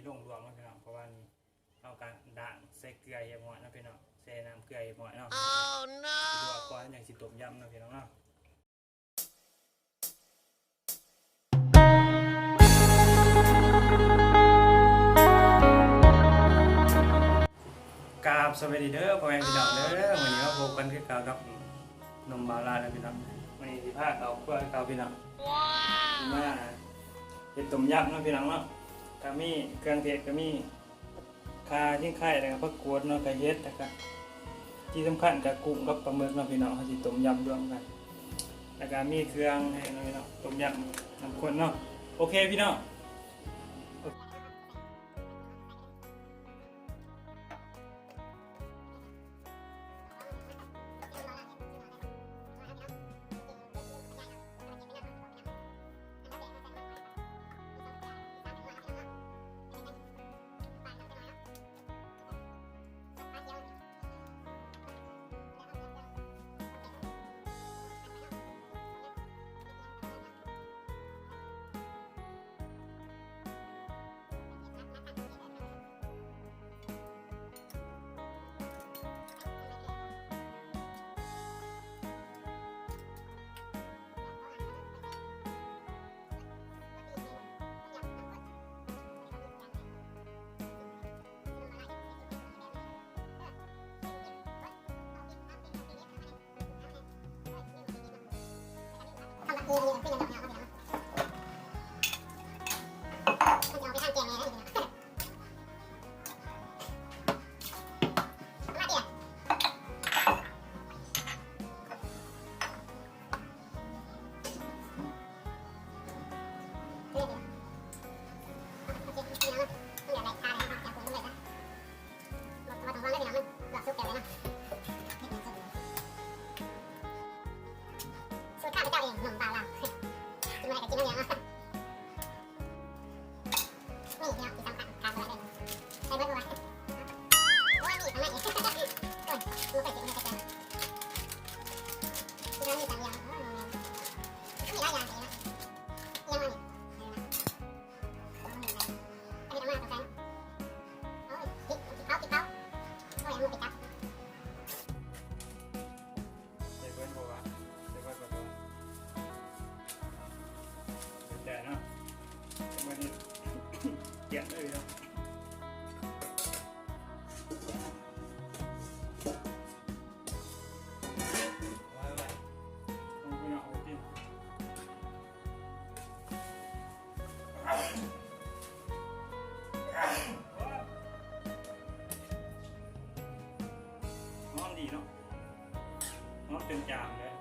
ลงรวมนะพี่น้องเพราะว่านี่เอาการด่างใส่เกลือเยอะหน่อยนะพี่น้องใส่น้ำเกลือเยอะหน่อยเนาะดูก่อนอย่างสิต้มยำนะพี่น้องเนาะกราบสวัสดีเด้อพ่อแม่พี่น้องเด้อวันนี้มาพบกันคือเก่ากับนมบาลานะพี่น้องวันนี้สิพาเอาเพื่อเก่าพี่น้องมาเห็ดต้มยำนะพี่น้องเนาะก็มีเครื่องเทศก็มีข่าทิ้งไข่แล้วก็ผักกวดเนาะก็เฮ็ดแล้วก็ที่สำคัญก็กุ้งกับปลาหมึกเนาะพี่น้องเขาสิต้มยำรวมกันแล้วก็มีเครื่องให้เนาะพี่น้องต้มยำน้ำข้นเนาะโอเคพี่น้องเกี่ยเลยเนาะหอมดีเนาะหอมจนจางเลย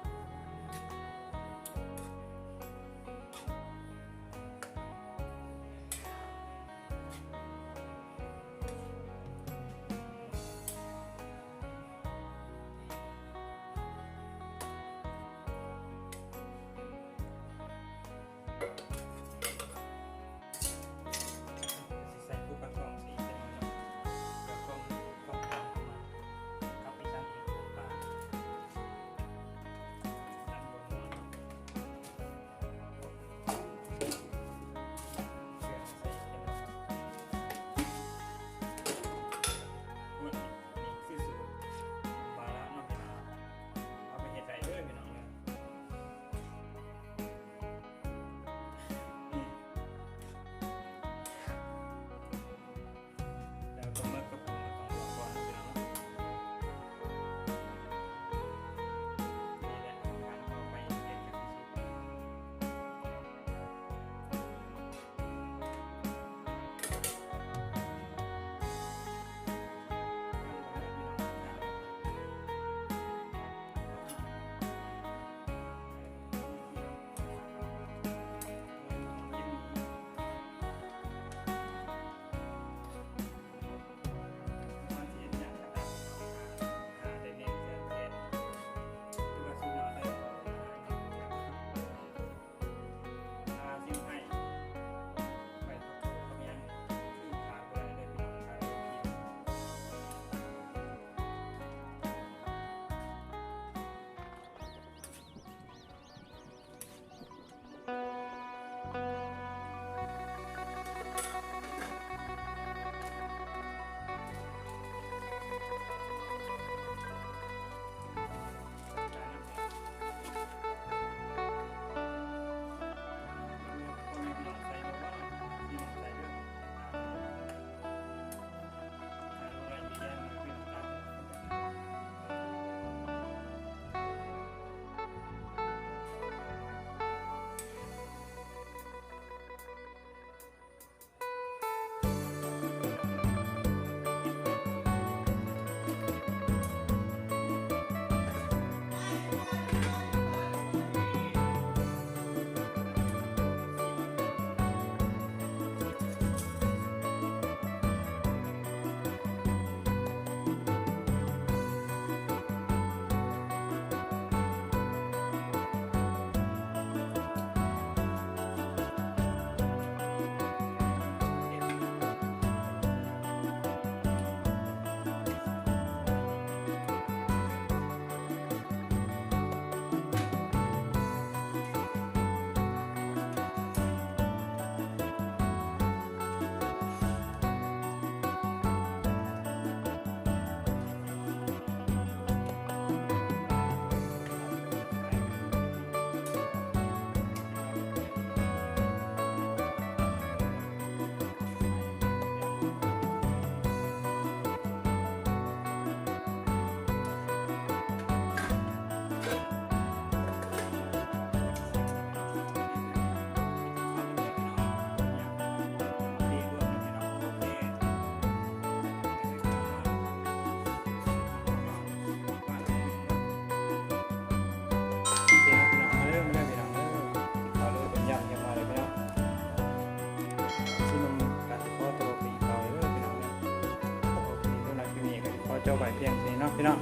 จบไปเพียงเท่านี้เนาะพี่น้อง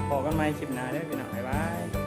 พบกันใหม่คลิปหน้าเด้อพี่น้องบ๊ายบาย